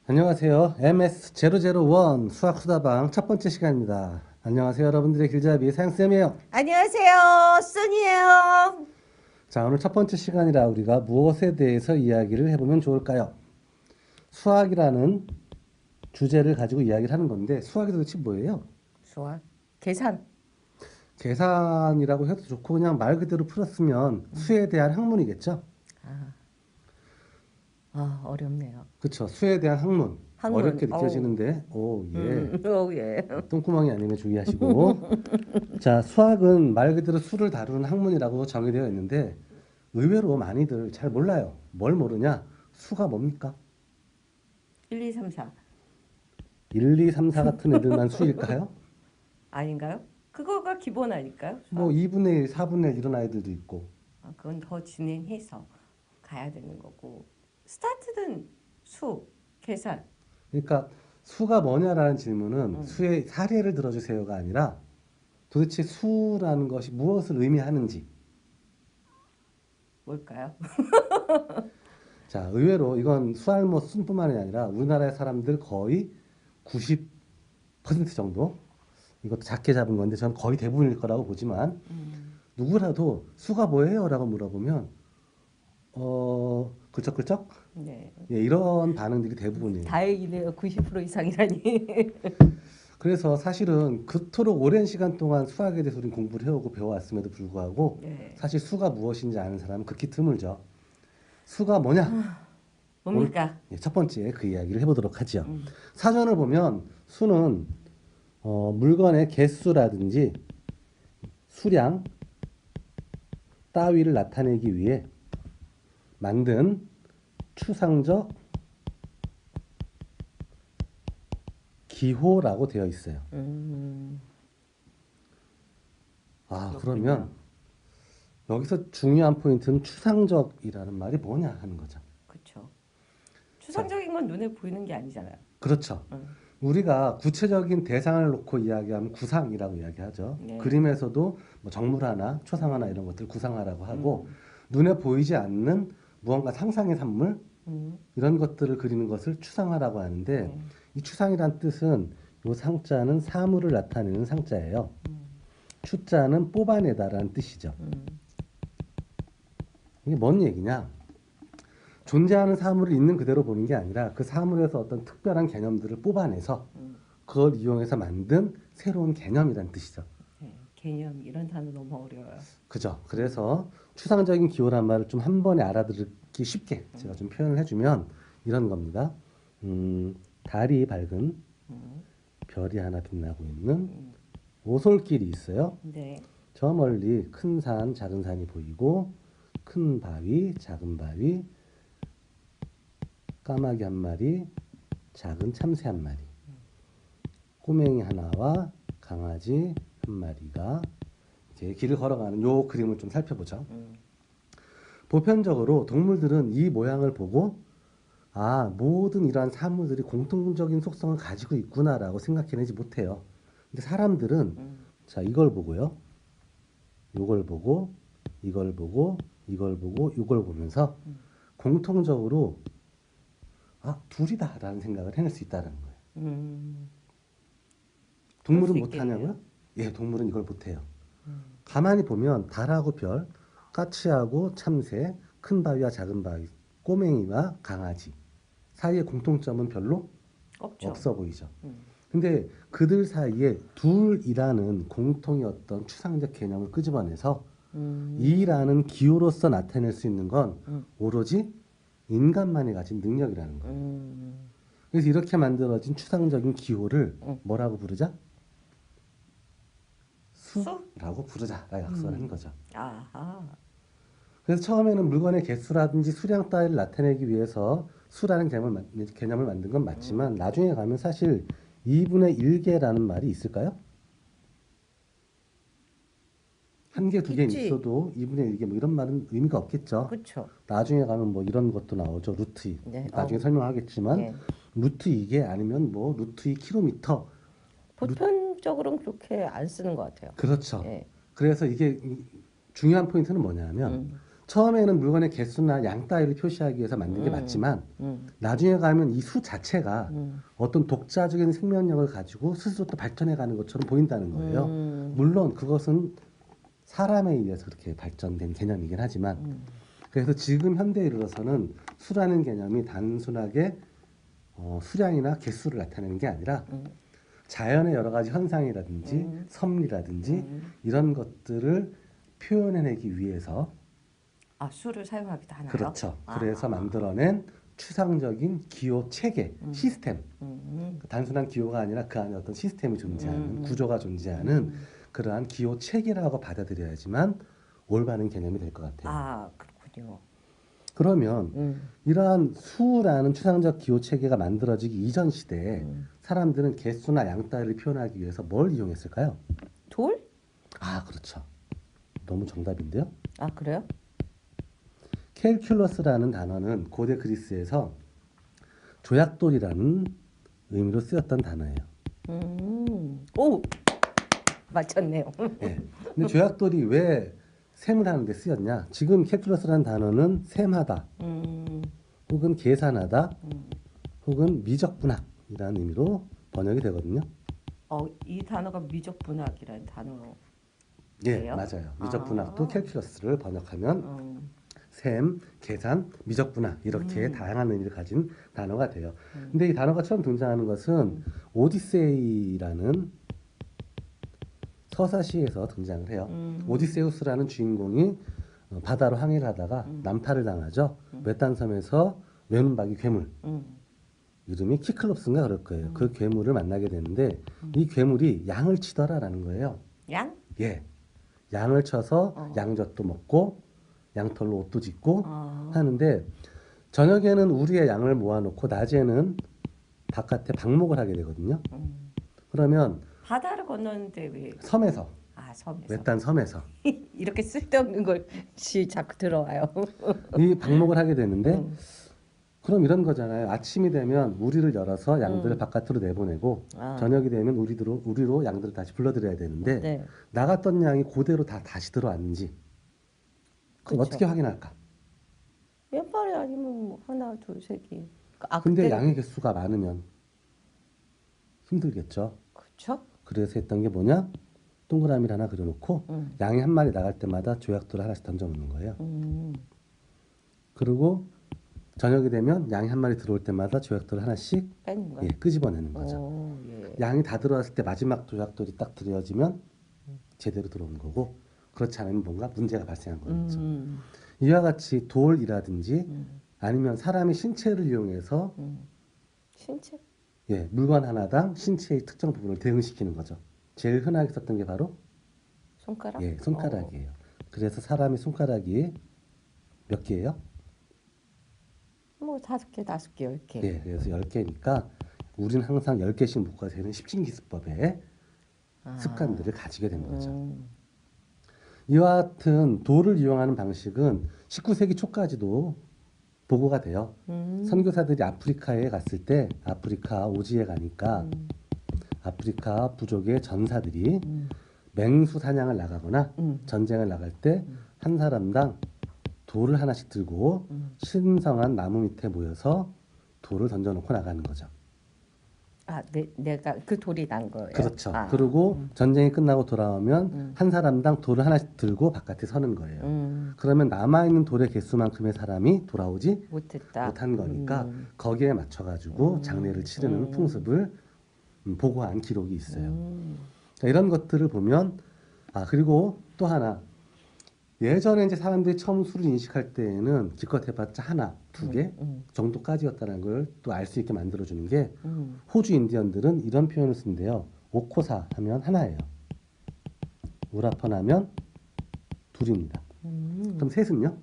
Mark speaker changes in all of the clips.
Speaker 1: 안녕하세요. MS001 수학수다방 첫 번째 시간입니다. 안녕하세요. 여러분들의 길잡이 사양쌤이에요.
Speaker 2: 안녕하세요, 순이에요.
Speaker 1: 자, 오늘 첫 번째 시간이라 우리가 무엇에 대해서 이야기를 해보면 좋을까요? 수학이라는 주제를 가지고 이야기를 하는 건데 수학이 도대체 뭐예요?
Speaker 2: 수학, 계산.
Speaker 1: 계산이라고 해도 좋고 그냥 말 그대로 풀었으면 수에 대한 학문이겠죠?
Speaker 2: 어렵네요.
Speaker 1: 그쵸. 수에 대한 학문.
Speaker 2: 학문,
Speaker 1: 어렵게 느껴지는데, 오, 예.
Speaker 2: 예.
Speaker 1: 똥구멍이 아니면 주의하시고. 자, 수학은 말 그대로 수를 다루는 학문이라고 정의되어 있는데 의외로 많이들 잘 몰라요. 뭘 모르냐? 수가 뭡니까?
Speaker 2: 1, 2, 3, 4.
Speaker 1: 1, 2, 3, 4 같은 애들만 수일까요?
Speaker 2: 아닌가요? 그거가 기본 아닐까요?
Speaker 1: 뭐
Speaker 2: 수학.
Speaker 1: 2분의 1, 4분의 1 이런 아이들도 있고.
Speaker 2: 그건 더 진행해서 가야 되는 거고. 스타트는 수, 계산.
Speaker 1: 그러니까 수가 뭐냐라는 질문은 수의 사례를 들어주세요가 아니라 도대체 수라는 것이 무엇을 의미하는지.
Speaker 2: 뭘까요?
Speaker 1: 자, 의외로 이건 수알못 순뿐만이 아니라 우리나라의 사람들 거의 90% 정도, 이것도 작게 잡은 건데 저는 거의 대부분일 거라고 보지만 누구라도 수가 뭐예요? 라고 물어보면 굴쩍굴쩍?
Speaker 2: 네.
Speaker 1: 예, 이런 반응들이 대부분이에요.
Speaker 2: 다행이네요. 90% 이상이라니.
Speaker 1: 그래서 사실은 그토록 오랜 시간 동안 수학에 대해서 우리는 공부를 해오고 배워왔음에도 불구하고
Speaker 2: 네.
Speaker 1: 사실 수가 무엇인지 아는 사람은 극히 드물죠. 수가 뭐냐?
Speaker 2: 뭡니까?
Speaker 1: 예, 첫 번째 그 이야기를 해보도록 하죠. 사전을 보면 수는 물건의 개수라든지 수량 따위를 나타내기 위해 만든 추상적 기호라고 되어 있어요. 그러면 여기서 중요한 포인트는 추상적이라는 말이 뭐냐 하는 거죠.
Speaker 2: 그렇죠. 추상적인 건 눈에 보이는 게 아니잖아요.
Speaker 1: 그렇죠. 우리가 구체적인 대상을 놓고 이야기하면 구상이라고 이야기하죠.
Speaker 2: 네.
Speaker 1: 그림에서도 뭐 정물화나 초상화나 이런 것들 구상화라고 하고 눈에 보이지 않는 무언가 상상의 산물 이런 것들을 그리는 것을 추상화라고 하는데 이 추상이란 뜻은 이 상자는 사물을 나타내는 상자예요. 추자는 뽑아내다라는 뜻이죠. 이게 뭔 얘기냐? 존재하는 사물을 있는 그대로 보는 게 아니라 그 사물에서 어떤 특별한 개념들을 뽑아내서 그걸 이용해서 만든 새로운 개념이란 뜻이죠.
Speaker 2: 네, 개념 이런 단어 너무 어려워요.
Speaker 1: 그죠? 그래서 추상적인 기호란 말을 좀 한 번에 알아듣기 쉽게 제가 좀 표현을 해주면 이런 겁니다. 달이 밝은 별이 하나 빛나고 있는 오솔길이 있어요.
Speaker 2: 네.
Speaker 1: 저 멀리 큰 산, 작은 산이 보이고 큰 바위, 작은 바위, 까마귀 한 마리, 작은 참새 한 마리, 꼬맹이 하나와 강아지 한 마리가 이제 길을 걸어가는 요 그림을 좀 살펴보죠. 보편적으로 동물들은 이 모양을 보고 모든 이러한 사물들이 공통적인 속성을 가지고 있구나라고 생각해내지 못해요. 근데 사람들은 자, 이걸 보고요. 요걸 보고 이걸 보고 이걸 보고 이걸 보면서 공통적으로 둘이다라는 생각을 해낼 수 있다는 거예요. 동물은 못하냐고요? 예, 동물은 이걸 못해요. 가만히 보면 달하고 별, 까치하고 참새, 큰 바위와 작은 바위, 꼬맹이와 강아지 사이의 공통점은 별로
Speaker 2: 없죠.
Speaker 1: 없어 보이죠. 근데 그들 사이에 둘이라는 공통의 어떤 추상적 개념을 끄집어내서 이라는 기호로서 나타낼 수 있는 건 오로지 인간만이 가진 능력이라는 거예요. 그래서 이렇게 만들어진 추상적인 기호를 뭐라고 부르자? 수라고 부르자라고 약속을 한 거죠.
Speaker 2: 아하.
Speaker 1: 그래서 처음에는 물건의 개수라든지 수량 따위를 나타내기 위해서 수라는 개념을 만든 건 맞지만 나중에 가면 사실 2분의 1개라는 말이 있을까요? 한 개, 두 개
Speaker 2: 있지.
Speaker 1: 있어도 2분의 1개 뭐 이런 말은 의미가 없겠죠.
Speaker 2: 그렇죠.
Speaker 1: 나중에 가면 뭐 이런 것도 나오죠. 루트 2.
Speaker 2: 네.
Speaker 1: 나중에 설명하겠지만
Speaker 2: 네.
Speaker 1: 루트 2개 아니면 뭐 루트 2 킬로미터.
Speaker 2: 보편적으로는 그렇게 안 쓰는 것 같아요.
Speaker 1: 그렇죠.
Speaker 2: 예.
Speaker 1: 그래서 이게 중요한 포인트는 뭐냐면 처음에는 물건의 개수나 양 따위를 표시하기 위해서 만든 게 맞지만 나중에 가면 이 수 자체가 어떤 독자적인 생명력을 가지고 스스로 또 발전해가는 것처럼 보인다는 거예요. 물론 그것은 사람에 의해서 그렇게 발전된 개념이긴 하지만 그래서 지금 현대에 이르러서는 수라는 개념이 단순하게 수량이나 개수를 나타내는 게 아니라 자연의 여러 가지 현상이라든지 섭리라든지 이런 것들을 표현해내기 위해서
Speaker 2: 아, 수를 사용하기도 하나요?
Speaker 1: 그렇죠. 그래서 만들어낸 추상적인 기호 체계, 시스템. 단순한 기호가 아니라 그 안에 어떤 시스템이 존재하는, 구조가 존재하는 그러한 기호 체계라고 받아들여야지만 올바른 개념이 될 것 같아요.
Speaker 2: 아, 그렇군요.
Speaker 1: 그러면 이러한 수라는 추상적 기호 체계가 만들어지기 이전 시대에 사람들은 개수나 양 따위를 표현하기 위해서 뭘 이용했을까요?
Speaker 2: 돌?
Speaker 1: 아, 그렇죠. 너무 정답인데요.
Speaker 2: 아, 그래요?
Speaker 1: 캘큘러스라는 단어는 고대 그리스에서 조약돌이라는 의미로 쓰였던 단어예요.
Speaker 2: 오! 맞췄네요.
Speaker 1: 네. 근데 조약돌이 왜 셈을 하는데 쓰였냐? 지금 캘큘러스라는 단어는 셈하다, 혹은 계산하다, 혹은 미적분학이라는 의미로 번역이 되거든요.
Speaker 2: 이 단어가 미적분학이라는 단어.
Speaker 1: 예,
Speaker 2: 그래요?
Speaker 1: 맞아요. 미적분학도
Speaker 2: 아.
Speaker 1: 캘큘러스를 번역하면 셈, 계산, 미적분학 이렇게 다양한 의미를 가진 단어가 돼요. 근데 이 단어가 처음 등장하는 것은 오디세이라는 서사시에서 등장을 해요. 오디세우스라는 주인공이 바다로 항해를 하다가 난파를 당하죠. 외딴 섬에서 외눈박이 괴물, 이름이 키클롭스인가 그럴 거예요. 그 괴물을 만나게 되는데 이 괴물이 양을 치더라라는 거예요.
Speaker 2: 양?
Speaker 1: 예, 양을 쳐서 양젖도 먹고 양털로 옷도 짓고 하는데 저녁에는 우리의 양을 모아놓고 낮에는 바깥에 방목을 하게 되거든요. 그러면
Speaker 2: 바다를 건너는데 왜?
Speaker 1: 섬에서,
Speaker 2: 섬에서.
Speaker 1: 외딴 섬에서
Speaker 2: 이렇게 쓸데없는 것이 자꾸 들어와요.
Speaker 1: 이 방목을 하게 되는데 그럼 이런 거잖아요. 아침이 되면 우리를 열어서 양들을 바깥으로 내보내고 저녁이 되면 우리로 양들을 다시 불러들여야 되는데
Speaker 2: 네.
Speaker 1: 나갔던 양이 그대로 다시 들어왔는지 그럼
Speaker 2: 그쵸.
Speaker 1: 어떻게 확인할까?
Speaker 2: 왼팔이 아니면 뭐 하나, 둘, 세 개.
Speaker 1: 근데
Speaker 2: 그때는-
Speaker 1: 양의 개수가 많으면 힘들겠죠.
Speaker 2: 그쵸?
Speaker 1: 그래서 했던 게 뭐냐? 동그라미를 하나 그려놓고 양이 한 마리 나갈 때마다 조약돌을 하나씩 던져놓는 거예요. 그리고 저녁이 되면 양이 한 마리 들어올 때마다 조약돌을 하나씩
Speaker 2: 빼는 거야?
Speaker 1: 끄집어내는 거죠.
Speaker 2: 예.
Speaker 1: 양이 다 들어왔을 때 마지막 조약돌이 딱 들여지면 제대로 들어오는 거고 그렇지 않으면 뭔가 문제가 발생한 거죠. 이와 같이 돌이라든지 아니면 사람의 신체를 이용해서
Speaker 2: 신체?
Speaker 1: 예, 물건 하나당 신체의 특정 부분을 대응시키는 거죠. 제일 흔하게 썼던 게 바로
Speaker 2: 손가락?
Speaker 1: 예, 손가락이에요. 그래서 사람의 손가락이 몇 개예요?
Speaker 2: 뭐 5개, 5개, 10개.
Speaker 1: 예, 그래서 10개니까 우리는 항상 10개씩 묶어 세는 십진기수법의 습관들을 가지게 된 거죠. 이와 같은 돌을 이용하는 방식은 19세기 초까지도 보고가 돼요. 선교사들이 아프리카에 갔을 때 아프리카 오지에 가니까 아프리카 부족의 전사들이 맹수 사냥을 나가거나 전쟁을 나갈 때 한 사람당 돌을 하나씩 들고 신성한 나무 밑에 모여서 돌을 던져놓고 나가는 거죠.
Speaker 2: 내가 그 돌이 난 거예요?
Speaker 1: 그렇죠. 그리고 전쟁이 끝나고 돌아오면 한 사람당 돌을 하나씩 들고 바깥에 서는 거예요. 그러면 남아있는 돌의 개수만큼의 사람이 돌아오지 못한 거니까 거기에 맞춰가지고 장례를 치르는 풍습을 보고한 기록이 있어요. 그러니까 이런 것들을 보면 그리고 또 하나 예전에 이제 사람들이 처음 술을 인식할 때에는 기껏 해봤자 하나, 두 개 정도까지였다는 걸 또 알 수 있게 만들어주는 게 호주 인디언들은 이런 표현을 쓴대요. 오코사 하면 하나예요. 우라펀 하면 둘입니다. 그럼 셋은요?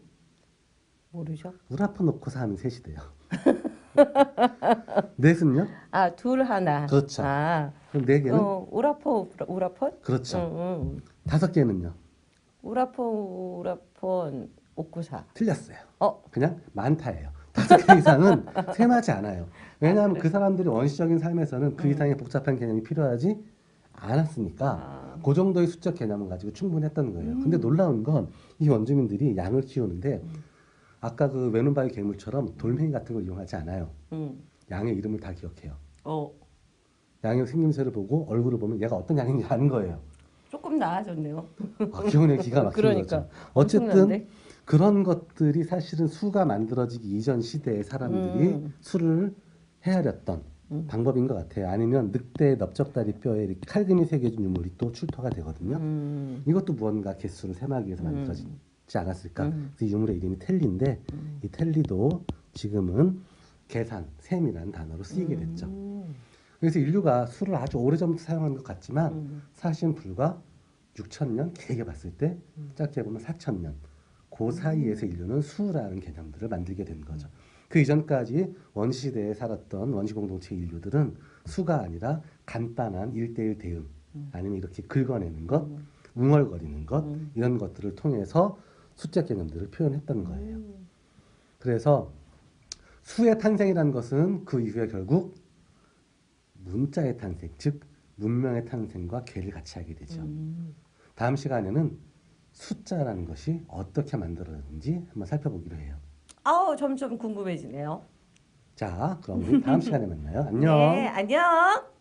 Speaker 2: 모르죠.
Speaker 1: 우라펀 오코사 하면 셋이 돼요. 넷은요?
Speaker 2: 둘 하나.
Speaker 1: 그렇죠. 그럼 네 개는?
Speaker 2: 우라폰?
Speaker 1: 그렇죠. 5개는요?
Speaker 2: 우라폰, 옥구사.
Speaker 1: 틀렸어요. 그냥 많다예요. 5개 이상은 셈하지 않아요. 왜냐하면 그 사람들이 원시적인 삶에서는 그 이상의 복잡한 개념이 필요하지 않았으니까
Speaker 2: 아.
Speaker 1: 그 정도의 수적 개념을 가지고 충분했던 거예요. 근데 놀라운 건 이 원주민들이 양을 키우는데 아까 그 외눈바위 괴물처럼 돌멩이 같은 걸 이용하지 않아요. 양의 이름을 다 기억해요. 양의 생김새를 보고 얼굴을 보면 얘가 어떤 양인지 아는 거예요.
Speaker 2: 조금 나아졌네요.
Speaker 1: 기억력이 기가 막힌
Speaker 2: 그러니까.
Speaker 1: 거죠. 어쨌든
Speaker 2: 엄청난데?
Speaker 1: 그런 것들이 사실은 수가 만들어지기 이전 시대의 사람들이 수를 헤아렸던 방법인 것 같아요. 아니면 늑대의 넓적다리 뼈에 이렇게 칼금이 새겨진 유물이 또 출토가 되거든요. 이것도 무언가 개수를 셈하기 위해서 만들어지지 않았을까. 그래서 이 유물의 이름이 텔리인데 이 텔리도 지금은 계산, 셈이라는 단어로 쓰이게 됐죠. 그래서 인류가 수를 아주 오래전부터 사용한 것 같지만 사실은 불과 6,000년, 길게 봤을 때 짧게 보면 4,000년 그 사이에서 인류는 수라는 개념들을 만들게 된 거죠. 그 이전까지 원시시대에 살았던 원시공동체 인류들은 수가 아니라 간단한 1대1 대응 아니면 이렇게 긁어내는 것, 웅얼거리는 것 이런 것들을 통해서 숫자 개념들을 표현했던 거예요. 그래서 수의 탄생이라는 것은 그 이후에 결국 문자의 탄생, 즉 문명의 탄생과 괴를 같이 하게 되죠. 다음 시간에는 숫자라는 것이 어떻게 만들어졌는지 한번 살펴보기로 해요.
Speaker 2: 점점 궁금해지네요.
Speaker 1: 자, 그럼 우리 다음 시간에 만나요. 안녕.
Speaker 2: 네, 안녕.